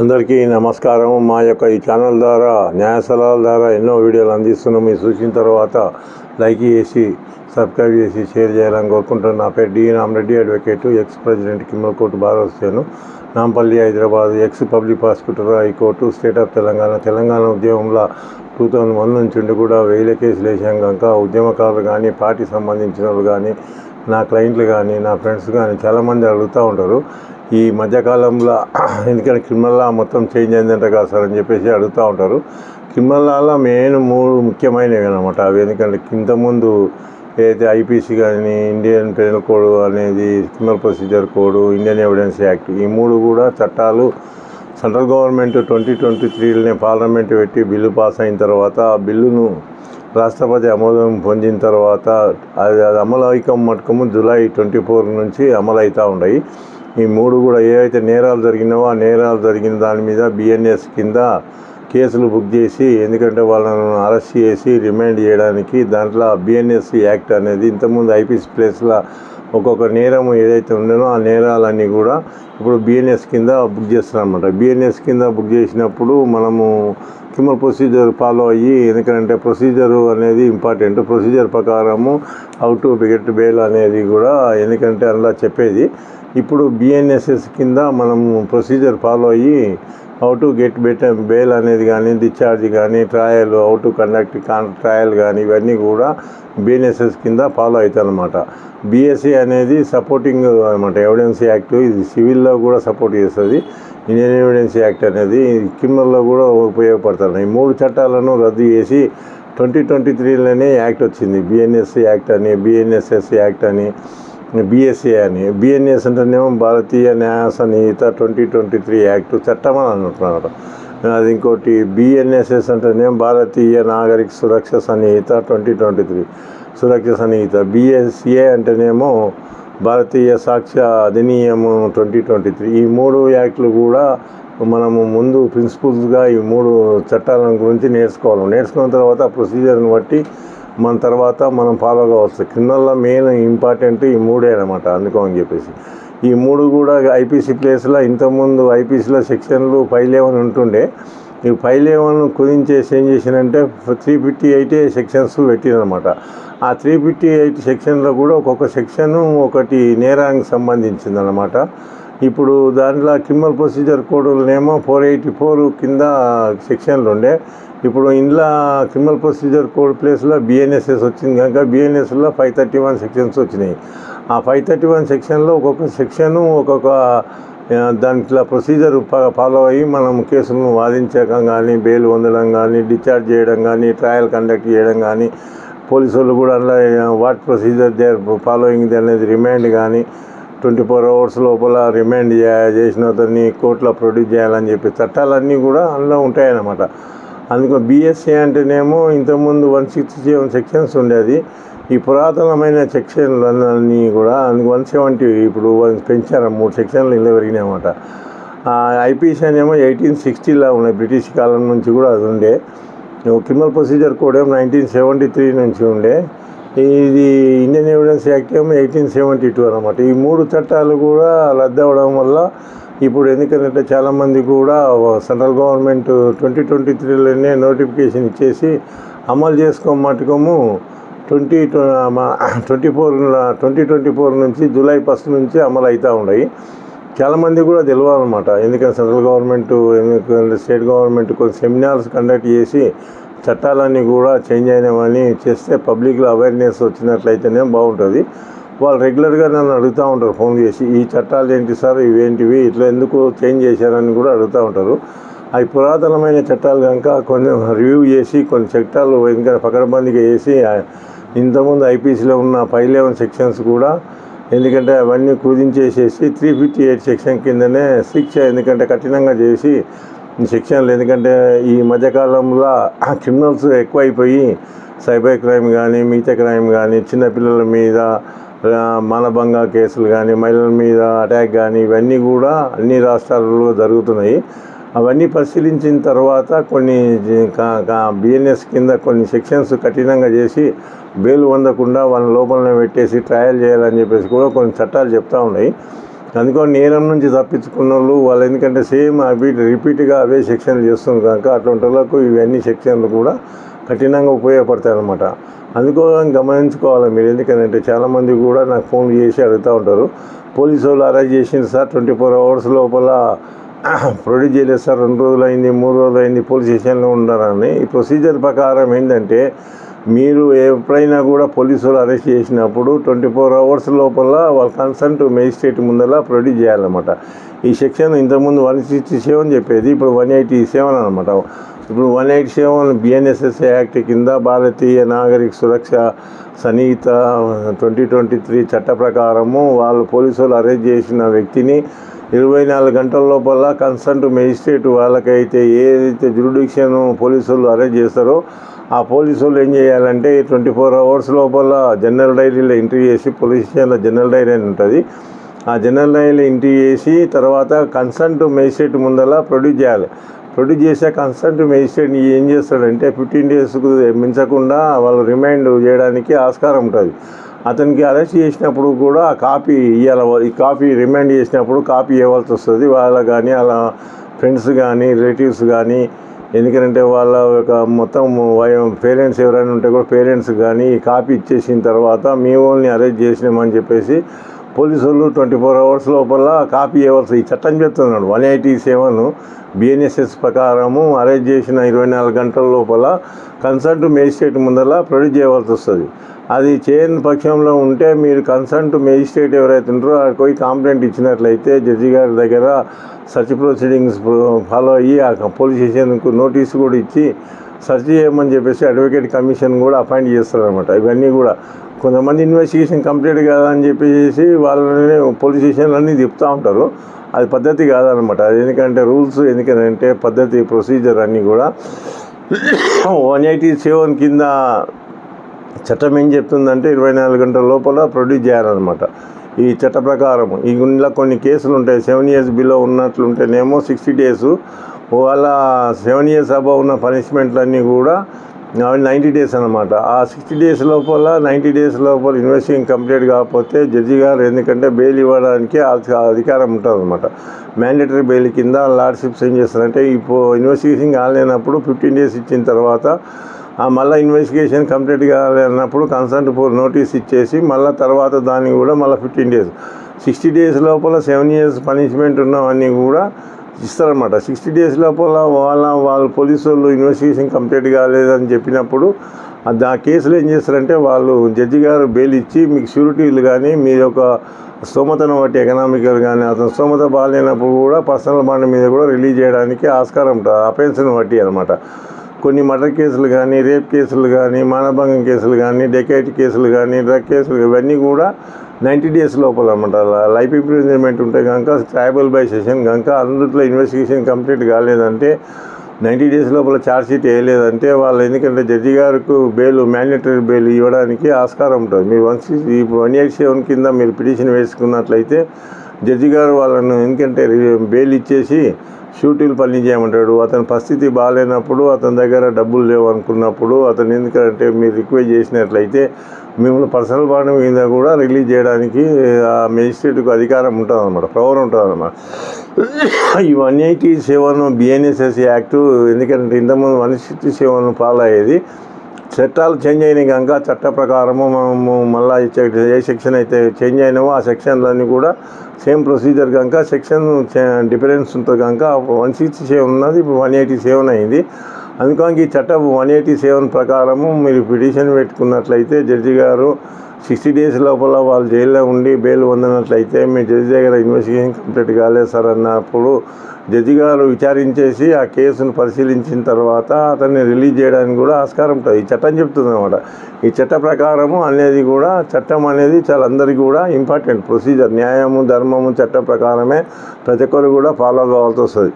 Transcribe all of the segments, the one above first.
అందరికీ నమస్కారం. మా యొక్క ఈ ఛానల్ ద్వారా న్యాయ సలహాల ద్వారా ఎన్నో వీడియోలు అందిస్తున్నాం. మీరు చూసిన తర్వాత లైక్ చేసి సబ్స్క్రైబ్ చేసి షేర్ చేయాలని కోరుకుంటున్నాను. నా పేరు D Ramareddy, advocate, ex president criminal court bar association, Nampally, Hyderabad, ex public prosecutor, high court, state of Telangana ఉద్యమంలో 2001 నుంచి ఉండి కూడా 1000 కేసులు వేసాం కనుక ఉద్యమకారులు కానీ, పార్టీ సంబంధించిన వాళ్ళు కానీ, నా క్లయింట్లు కానీ, నా ఫ్రెండ్స్ కానీ చాలామంది అడుగుతూ ఉంటారు. ఈ మధ్యకాలంలో ఎందుకంటే క్రిమినల్ లా మొత్తం చేంజ్ అయిందంట కదా సార్ అని చెప్పేసి అడుగుతూ ఉంటారు. క్రిమినల్ లాలో మెయిన్ 3 ముఖ్యమైనవి అనమాట. అవి ఎందుకంటే ఇంతకుముందు ఏదైతే ఐపీసీ కానీ, ఇండియన్ పెనల్ కోడ్ అనేది, criminal procedure code, Indian evidence act, ఈ 3 కూడా చట్టాలు సెంట్రల్ గవర్నమెంట్ 2023లోనే పార్లమెంట్ పెట్టి బిల్లు పాస్ అయిన తర్వాత ఆ బిల్లును రాష్ట్రపతి ఆమోదం పొందిన తర్వాత అది అమలు అయ్యకం మటుకము జూలై 24 నుంచి అమలు అవుతూ ఉన్నాయి. ఈ 3 కూడా ఏవైతే నేరాలు జరిగినావో ఆ నేరాలు జరిగిన దాని మీద బిఎన్ఎస్ కింద కేసులు బుక్ చేసి, ఎందుకంటే వాళ్ళను అరెస్ట్ చేసి రిమాండ్ చేయడానికి దాంట్లో బిఎన్ఎస్ యాక్ట్ అనేది ఇంతకుముందు ఐపీసీ ప్లేస్లో ఒక్కొక్క నేరం ఏదైతే ఉండేనో ఆ నేరాలన్నీ కూడా ఇప్పుడు బిఎన్ఎస్ కింద బుక్ చేస్తున్నాం అనమాట. బిఎన్ఎస్ కింద బుక్ చేసినప్పుడు మనము క్రిమినల్ ప్రొసీజర్ ఫాలో అయ్యి, ఎందుకంటే ప్రొసీజరు అనేది ఇంపార్టెంట్. ప్రొసీజర్ ప్రకారము హౌ టు గెట్ బెయిల్ అనేది కూడా ఎందుకంటే అందులో చెప్పేది. ఇప్పుడు బిఎన్ఎస్ఎస్ కింద మనము ప్రొసీజర్ ఫాలో అయ్యి హౌ టు గెట్ బెయిల్ అనేది కానీ, డిశ్చార్జ్ కానీ, trial, how to conduct trial కానీ, ఇవన్నీ కూడా బిఎన్ఎస్ఎస్ కింద ఫాలో అవుతాయి అన్నమాట. బిఎస్సి అనేది సపోర్టింగ్ అనమాట, ఎవిడెన్స్ యాక్ట్. ఇది సివిల్లో కూడా సపోర్ట్ చేస్తుంది. ఇండియన్ ఎవిడెన్స్ యాక్ట్ అనేది క్రిమినల్లో కూడా ఉపయోగపడుతుంది. ఈ 3 చట్టాలను రద్దు చేసి 2023లోనే యాక్ట్ వచ్చింది. బిఎన్ఎస్ యాక్ట్ అని, బిఎన్ఎస్ఎస్ యాక్ట్ అని, బిఎస్ఏ అని. బిఎన్ఎస్ అంటేనేమో భారతీయ న్యాయ సంహిత 2023 యాక్ట్ చట్టం అని అంటున్నారు. అది ఇంకోటి బిఎన్ఎస్ఎస్ అంటేనేమో భారతీయ నాగరిక సురక్ష సంహిత 2023 సురక్ష సంహిత. బిఎస్ఏ అంటేనేమో భారతీయ సాక్ష్య అధినియమం 2023. ఈ 3 యాక్ట్లు కూడా మనము ముందు ప్రిన్సిపల్స్గా ఈ 3 చట్టాల గురించి నేర్చుకోవాలి. నేర్చుకున్న తర్వాత ప్రొసీజర్ని బట్టి మన తర్వాత మనం ఫాలో కావచ్చు. క్రిమినల్లో మెయిన్ ఇంపార్టెంట్ ఈ 3 అనమాట. అందుకో అని చెప్పేసి ఈ 3 కూడా ఐపీసీ ప్లేస్లో ఇంతకుముందు ఐపీసీలో సెక్షన్లు 511 ఉంటుండే. ఈ 511 కుదించేసి ఏం చేసినంటే 358 సెక్షన్స్ పెట్టినమాట. ఆ 358 సెక్షన్లో కూడా ఒక్కొక్క సెక్షను ఒకటి నేరానికి సంబంధించింది అనమాట. ఇప్పుడు దాంట్లో క్రిమినల్ ప్రొసీజర్ కోడ్లనేమో 484 కింద సెక్షన్లు ఉండే. ఇప్పుడు ఇందులో క్రిమినల్ ప్రొసీజర్ కోడ్ ప్లేస్లో బిఎన్ఎస్ఎస్ వచ్చింది కనుక బిఎన్ఎస్లో 531 సెక్షన్స్ వచ్చినాయి. ఆ 531 సెక్షన్లో ఒక్కొక్క సెక్షను ఒక్కొక్క దాంట్లో ప్రొసీజర్ ఫాలో అయ్యి మనం కేసులను వాదించడం కానీ, బెయిల్ పొందడం కానీ, డిశ్చార్జ్ చేయడం కానీ, ట్రయల్ కండక్ట్ చేయడం కానీ, పోలీసు వాళ్ళు కూడా అందులో what procedure they are following అనేది రిమాండ్ కానీ 24 hours లోపల రిమాండ్ చేసిన అతన్ని కోర్టులో ప్రొడ్యూస్ చేయాలని చెప్పి చట్టాలన్నీ కూడా అందులో ఉంటాయన్నమాట. అందుకు బిఎస్ఏ అంటేనేమో ఇంతకుముందు 167 సెక్షన్స్ ఉండేది. ఈ పురాతనమైన సెక్షన్లన్నీ కూడా 170 ఇప్పుడు పెంచారు. 3 సెక్షన్లు ఇలా పెరిగినాయన్నమాట. ఐపీసీ అనేమో 1860లో ఉన్నాయి, బ్రిటిష్ కాలం నుంచి కూడా అది ఉండే. క్రిమినల్ ప్రొసీజర్ కోడ్ ఏమో 1973 నుంచి ఉండే. ఇది ఇండియన్ ఎవిడెన్స్ యాక్ట్ ఏమో 1872 అనమాట. ఈ 3 చట్టాలు కూడా రద్దు అవ్వడం వల్ల ఇప్పుడు ఎందుకంటే చాలామంది కూడా సెంట్రల్ గవర్నమెంట్ 2023లోనే నోటిఫికేషన్ ఇచ్చేసి అమలు చేసుకోమట్టుకోము 2024 నుంచి జూలై 1 నుంచి అమలు అవుతూ ఉన్నాయి. చాలామంది కూడా తెలియదు అనమాట. ఎందుకంటే సెంట్రల్ గవర్నమెంట్, ఎందుకంటే స్టేట్ గవర్నమెంట్ కొన్ని సెమినార్స్ కండక్ట్ చేసి చట్టాలన్నీ కూడా చేంజ్ అయినామని చేస్తే పబ్లిక్లో అవేర్నెస్ వచ్చినట్లయితేనే బాగుంటుంది. వాళ్ళు రెగ్యులర్గా నన్ను అడుగుతూ ఉంటారు ఫోన్ చేసి, ఈ చట్టాలు ఏంటి సార్, ఇవేంటివి, ఇట్లా ఎందుకు చేంజ్ చేశారని కూడా అడుగుతూ ఉంటారు. అవి పురాతనమైన చట్టాలు కనుక కొంచెం రివ్యూ చేసి కొన్ని చట్టాలు ఎందుకంటే పకడ్బందీగా చేసి ఇంతకుముందు ఐపీసీలో ఉన్న 511 సెక్షన్స్ కూడా ఎందుకంటే అవన్నీ కుదించేసేసి 358 సెక్షన్ కిందనే శిక్ష ఎందుకంటే కఠినంగా చేసి సెక్షన్లు. ఎందుకంటే ఈ మధ్యకాలంలో క్రిమినల్స్ ఎక్కువైపోయి సైబర్ క్రైమ్ కానీ, మిగతా క్రైమ్ కానీ, చిన్నపిల్లల మీద మానభంగ కేసులు కానీ, మహిళల మీద అటాక్ కానీ, ఇవన్నీ కూడా అన్ని రాష్ట్రాలలో జరుగుతున్నాయి. అవన్నీ పరిశీలించిన తర్వాత కొన్ని బిఎన్ఎస్ కింద కొన్ని సెక్షన్స్ కఠినంగా చేసి బెయిల్ పొందకుండా వాళ్ళ లోపలనే పెట్టేసి ట్రయల్ చేయాలని చెప్పేసి కూడా కొన్ని చట్టాలు చెప్తూ ఉన్నాయి. అందుకని నేరం నుంచి తప్పించుకున్న వాళ్ళు ఎందుకంటే సేమ్ అవి రిపీట్గా అవే సెక్షన్లు చేస్తున్నారు కనుక అటువంటి వాళ్ళకు ఇవన్నీ సెక్షన్లు కూడా కఠినంగా ఉపయోగపడతాయి అన్నమాట. అందుకోసం గమనించుకోవాలి మీరు. ఎందుకంటే చాలామంది కూడా నాకు ఫోన్ చేసి అడుగుతూ ఉంటారు, పోలీసు వాళ్ళు అరెస్ట్ చేసింది సార్, 24 hours లోపల ప్రొడ్యూస్ చేయలేదు సార్, 2 రోజులు అయింది, 3 రోజులు అయింది, పోలీస్ స్టేషన్లో ఉన్నారని. ఈ ప్రొసీజర్ ప్రకారం ఏంటంటే మీరు ఎప్పుడైనా కూడా పోలీసు వాళ్ళు అరెస్ట్ చేసినప్పుడు 24 hours లోపల వాళ్ళ కన్సర్న్ మేజిస్ట్రేట్ ముందర ప్రొడ్యూస్ చేయాలన్నమాట. ఈ సెక్షన్ ఇంతకుముందు 167 చెప్పేది, ఇప్పుడు 187 అనమాట. ఇప్పుడు 187 BNSS యాక్ట్ కింద భారతీయ నాగరిక సురక్ష సంహిత 2023 చట్ట ప్రకారము వాళ్ళు పోలీసు వాళ్ళు అరెస్ట్ చేసిన వ్యక్తిని 24 గంటల లోపల కన్సర్న్ మేజిస్ట్రేట్ వాళ్ళకైతే ఏదైతే జ్యూరిడిక్షన్ పోలీసు వాళ్ళు అరెస్ట్ చేస్తారో ఆ పోలీసు వాళ్ళు ఏం చేయాలంటే 24 hours లోపల జనరల్ డైరీలో ఎంట్రీ చేసి, పోలీస్ స్టేషన్లో జనరల్ డైరీ అని ఉంటుంది, ఆ జనరల్ డైరీలో ఎంట్రీ చేసి తర్వాత కన్సర్న్ మేజిస్ట్రేట్ ముందర ప్రొడ్యూస్ చేయాలి. ప్రొడ్యూస్ చేసే కన్సర్న్ మేజిస్ట్రేట్ ఏం చేస్తాడంటే 15 daysకు మించకుండా వాళ్ళు రిమైండ్ చేయడానికి ఆస్కారం ఉంటుంది. అతనికి అరెస్ట్ చేసినప్పుడు కూడా ఆ కాపీ ఇవ్వాలి. ఈ కాపీ రిమైండ్ చేసినప్పుడు కాపీ ఇవ్వాల్సి వస్తుంది. వాళ్ళ కానీ అలా ఫ్రెండ్స్ కానీ రిలేటివ్స్ కానీ, ఎందుకంటే వాళ్ళ యొక్క మొత్తం పేరెంట్స్ ఎవరైనా ఉంటే కూడా పేరెంట్స్ కానీ ఈ కాపీ ఇచ్చేసిన తర్వాత మీ వాళ్ళని అరెస్ట్ చేసినామని చెప్పేసి పోలీసు వాళ్ళు 24 hours లోపల కాపీ ఇవ్వాల్సి ఈ చట్టం చెప్తున్నాడు. 187 BNSS ప్రకారము అరెస్ట్ చేసిన 24 గంటల లోపల కన్సర్న్ మేజిస్ట్రేట్ ముందర ప్రొడ్యూస్ చేయవలసి వస్తుంది. అది చేయని పక్షంలో ఉంటే మీరు కన్సర్న్ మేజిస్ట్రేట్ ఎవరైతే ఉంటారో అక్కడికి పోయి కంప్లైంట్ ఇచ్చినట్లయితే జడ్జి గారి దగ్గర సర్చ్ ప్రొసీడింగ్స్ ఫాలో అయ్యి ఆ పోలీస్ స్టేషన్కు నోటీసు కూడా ఇచ్చి సెర్చ్ చేయమని చెప్పేసి అడ్వకేట్ కమిషన్ కూడా అపాయింట్ చేస్తారనమాట. ఇవన్నీ కూడా కొంతమంది ఇన్వెస్టిగేషన్ కంప్లీట్ కాదని చెప్పేసి వాళ్ళని పోలీస్ స్టేషన్లన్నీ తిప్పుతూ ఉంటారు. అది పద్ధతి కాదనమాట. అది ఎందుకంటే రూల్స్, ఎందుకంటే పద్ధతి ప్రొసీజర్ అన్నీ కూడా 187 కింద చట్టం ఏం చెప్తుందంటే 24 గంటల లోపల ప్రొడ్యూస్ చేయాలన్నమాట. ఈ చట్ట ప్రకారం ఇలా కొన్ని కేసులు ఉంటాయి. 7 years బిలో ఉన్నట్లుంటేనేమో 60 days, వాళ్ళ 7 years అబవ్ ఉన్న పనిష్మెంట్లన్నీ కూడా 90 days అనమాట. ఆ 60 days లోపల 90 days లోపల ఇన్వెస్టిగేషన్ కంప్లీట్ కాకపోతే జడ్జి గారు ఎందుకంటే బెయిల్ ఇవ్వడానికి అధికారం ఉంటుంది అనమాట. మ్యాండేటరీ బెయిల్ కింద లార్డ్షిప్స్ ఏం చేస్తారంటే ఇప్పుడు ఇన్వెస్టిగేషన్ కాలేనప్పుడు 15 days ఇచ్చిన తర్వాత మళ్ళీ ఇన్వెస్టిగేషన్ కంప్లీట్ కాలేనప్పుడు కన్సర్న్ నోటీస్ ఇచ్చేసి మళ్ళీ తర్వాత దానికి కూడా మళ్ళీ 15 days 60 days లోపల 7 years పనిష్మెంట్ ఉన్నవన్నీ కూడా ఇస్తారనమాట. 60 days లోపల వాళ్ళ పోలీసు వాళ్ళు ఇన్వెస్టిగేషన్ కంప్లీట్ కాలేదని చెప్పినప్పుడు ఆ కేసులో ఏం చేస్తారంటే వాళ్ళు జడ్జి గారు బెయిల్ ఇచ్చి మీకు షూరిటీలు కానీ మీ యొక్క స్తోమతను బట్టి ఎకనామికల్ కానీ అతను స్తోమత బాగాలేనప్పుడు కూడా పర్సనల్ బాండ్ మీద కూడా రిలీజ్ చేయడానికి ఆస్కారం ఉంటుంది. అఫెన్స్ని బట్టి అనమాట. కొన్ని మర్డర్ కేసులు కానీ, రేప్ కేసులు కానీ, మానభంగం కేసులు కానీ, డెకైట్ కేసులు కానీ, డ్రగ్ కేసులు ఇవన్నీ కూడా 90 days లోపల అనమాట. లైఫ్ ఇంప్రిజన్మెంట్ ఉంటే కనుక ట్రయబుల్ బై సెషన్ కనుక అందులో ఇన్వెస్టిగేషన్ కంప్లీట్ కాలేదంటే 90 days లోపల ఛార్జ్షీట్ వేయలేదంటే వాళ్ళు ఎందుకంటే జడ్జి గారికి బెయిల్ మ్యాండేటరీ బెయిల్ ఇవ్వడానికి ఆస్కారం ఉంటుంది. మీరు 187 కింద మీరు పిటిషన్ వేసుకున్నట్లయితే జడ్జి గారు వాళ్ళను ఎందుకంటే బెయిల్ ఇచ్చేసి షూటీలు పని చేయమంటాడు. అతని పరిస్థితి బాగాలేనప్పుడు అతని దగ్గర డబ్బులు లేవు అనుకున్నప్పుడు అతను ఎందుకంటే మీరు రిక్వెస్ట్ చేసినట్లయితే మిమ్మల్ని పర్సనల్ బాండ్ మీద కూడా రిలీజ్ చేయడానికి ఆ మేజిస్ట్రేట్కు అధికారం ఉంటుంది అనమాట, పవర్ ఉంటుంది అనమాట. ఈ 187 BNSS యాక్టు ఎందుకంటే ఇంతకుముందు 167 ఫాలో అయ్యేది. చట్టాలు చేంజ్ అయినాయి కనుక చట్ట ప్రకారము మనము మళ్ళీ ఏ సెక్షన్ అయితే చేంజ్ అయినామో ఆ సెక్షన్లన్నీ కూడా సేమ్ ప్రొసీజర్ కనుక సెక్షన్ డిఫరెన్స్ ఉంటుంది కనుక 167 ఉన్నది ఇప్పుడు 187 అయింది. అందుకని ఈ చట్టం 187 ప్రకారము మీరు పిటిషన్ పెట్టుకున్నట్లయితే జడ్జి గారు 60 days లోపల వాళ్ళు జైల్లో ఉండి బెయిల్ పొందినట్లయితే మీ జడ్జి దగ్గర ఇన్వెస్టిగేషన్ కంప్లీట్ కాలేదు సార్ అన్నప్పుడు జడ్జి గారు విచారించేసి ఆ కేసును పరిశీలించిన తర్వాత అతన్ని రిలీజ్ చేయడానికి కూడా ఆస్కారం ఉంటుంది. ఈ చట్టం చెప్తుంది అన్నమాట. ఈ చట్ట ప్రకారము అనేది కూడా చట్టం అనేది చాలా అందరికీ కూడా ఇంపార్టెంట్ ప్రొసీజర్. న్యాయము, ధర్మము, చట్టం ప్రకారమే ప్రతి ఒక్కరు కూడా ఫాలో కావాల్సి వస్తుంది.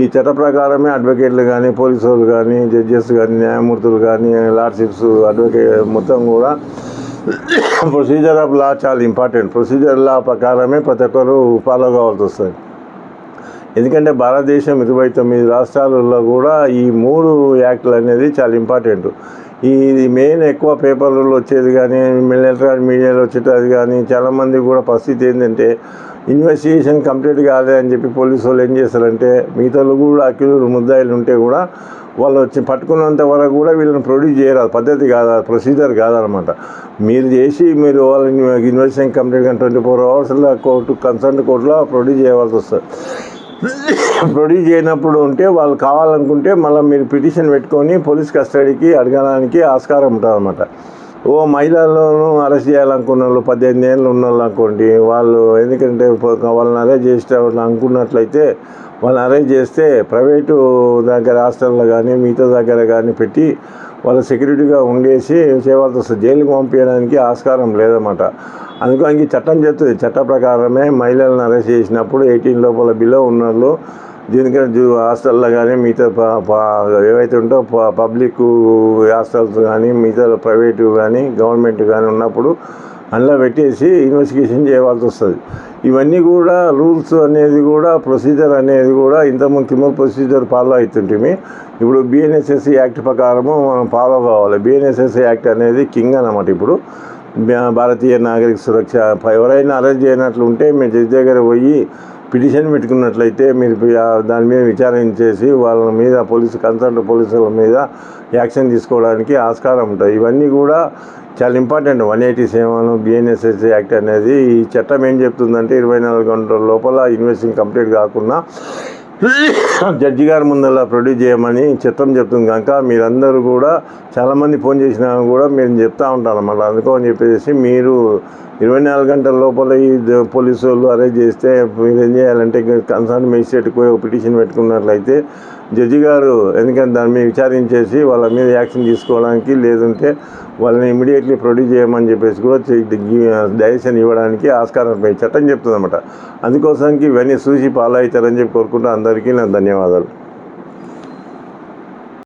ఈ చట్ట ప్రకారమే అడ్వకేట్లు కానీ, పోలీసు వాళ్ళు కానీ, జడ్జెస్ కానీ, న్యాయమూర్తులు కానీ, లార్డ్షిప్స్, అడ్వకేట్ మొత్తం కూడా ప్రొసీజర్ ఆఫ్ లా చాలా ఇంపార్టెంట్. ప్రొసీజర్ లా ప్రకారమే ప్రతి ఒక్కరు ఫాలో కావాల్సి వస్తుంది. ఎందుకంటే భారతదేశం 29 రాష్ట్రాలలో కూడా ఈ 3 యాక్టులు అనేది చాలా ఇంపార్టెంట్. ఇది మెయిన్ ఎక్కువ పేపర్లలో వచ్చేది కానీ ఎలక్ట్రానిక్ మీడియాలో వచ్చేది కానీ చాలామంది కూడా పరిస్థితి ఏంటంటే ఇన్వెస్టిగేషన్ కంప్లీట్ కాలేదని చెప్పి పోలీసు వాళ్ళు ఏం చేస్తారంటే మిగతా కూడా అక్యూజ్డ్ ముద్దాయిలు ఉంటే కూడా వాళ్ళు వచ్చి పట్టుకున్నంత వరకు కూడా వీళ్ళని ప్రొడ్యూస్ చేయరు. పద్ధతి కాదు, ప్రొసీజర్ కాదనమాట. మీరు వాళ్ళని ఇన్వెస్టిగేషన్ కంప్లీట్ 24 అవర్స్లో కన్సర్న్ కోర్టులో ప్రొడ్యూస్ చేయవలసి వస్తుంది. ప్రొడ్యూస్ చేయనప్పుడు ఉంటే వాళ్ళు కావాలనుకుంటే మళ్ళీ మీరు పిటిషన్ పెట్టుకొని పోలీస్ కస్టడీకి అడగడానికి ఆస్కారం ఉంటుంది అన్నమాట. మహిళలను అరెస్ట్ చేయాలనుకున్న వాళ్ళు 18 ఏళ్ళు ఉన్న వాళ్ళు అనుకోండి, వాళ్ళు ఎందుకంటే వాళ్ళని అరెస్ట్ చేస్తే అనుకున్నట్లయితే వాళ్ళని అరెస్ట్ చేస్తే ప్రైవేటు దగ్గర హాస్టల్లో కానీ మిగతా దగ్గర కానీ పెట్టి వాళ్ళు సెక్యూరిటీగా ఉండేసి చేయవలసి వస్తుంది. జైలుకి పంపించడానికి ఆస్కారం లేదన్నమాట. అందుకని చట్టం చెప్తుంది, చట్ట ప్రకారమే మహిళలను అరెస్ట్ చేసినప్పుడు 18 లోపల బిలో ఉన్నోళ్ళు దీనికన్నా హాస్టల్లో కానీ మిగతా ఏవైతే ఉంటో పబ్లిక్ హాస్టల్స్ కానీ మిగతా ప్రైవేటు కానీ గవర్నమెంట్ కానీ ఉన్నప్పుడు అందులో పెట్టేసి ఇన్వెస్టిగేషన్ చేయవలసి వస్తుంది. ఇవన్నీ కూడా రూల్స్ అనేది కూడా ప్రొసీజర్ అనేది కూడా ఇంతకుముందు క్రిమినల్ ప్రొసీజర్ ఫాలో అవుతుంటే ఇప్పుడు BNSS యాక్ట్ ప్రకారము మనం ఫాలో కావాలి. BNSS యాక్ట్ అనేది కింగ్ అన్నమాట. ఇప్పుడు భారతీయ నాగరిక సురక్ష ఎవరైనా అరెస్ట్ చేయనట్లుంటే మీరు జడ్జి దగ్గర పోయి పిటిషన్ పెట్టుకున్నట్లయితే మీరు దాని మీద విచారించేసి వాళ్ళ మీద కన్సర్న్ పోలీసుల మీద యాక్షన్ తీసుకోవడానికి ఆస్కారం ఉంటుంది. ఇవన్నీ కూడా చాలా ఇంపార్టెంట్. 187 BNSS యాక్ట్ అనేది ఈ చట్టం ఏం చెప్తుందంటే 24 గంటల లోపల ఇన్వెస్టిగేషన్ కంప్లీట్ కాకుండా జడ్జి గారి ముందర ప్రొడ్యూస్ చేయమని చట్టం చెప్తుంది. కనుక మీరందరూ కూడా చాలామంది ఫోన్ చేసినా కూడా మీరు చెప్తూ ఉంటారు అన్నమాట. అందుకని చెప్పేసి మీరు 24 గంటల లోపల ఈ పోలీసు వాళ్ళు అరెస్ట్ చేస్తే మీరు ఏం చేయాలంటే కన్సర్న్ మేజిస్ట్రేట్కి పోయి ఒక పిటిషన్ పెట్టుకున్నట్లయితే జడ్జి గారు ఎందుకంటే దాని మీద విచారించేసి వాళ్ళ మీద యాక్షన్ తీసుకోవడానికి లేదంటే వాళ్ళని ఇమీడియట్లీ ప్రొడ్యూస్ చేయమని చెప్పేసి కూడా డైరెక్షన్ ఇవ్వడానికి ఆస్కారం చట్టం చెప్తుంది అన్నమాట. అందుకోసానికి ఇవన్నీ చూసి ఫాలో అవుతారని చెప్పి కోరుకుంటూ అందరికీ నా ధన్యవాదాలు.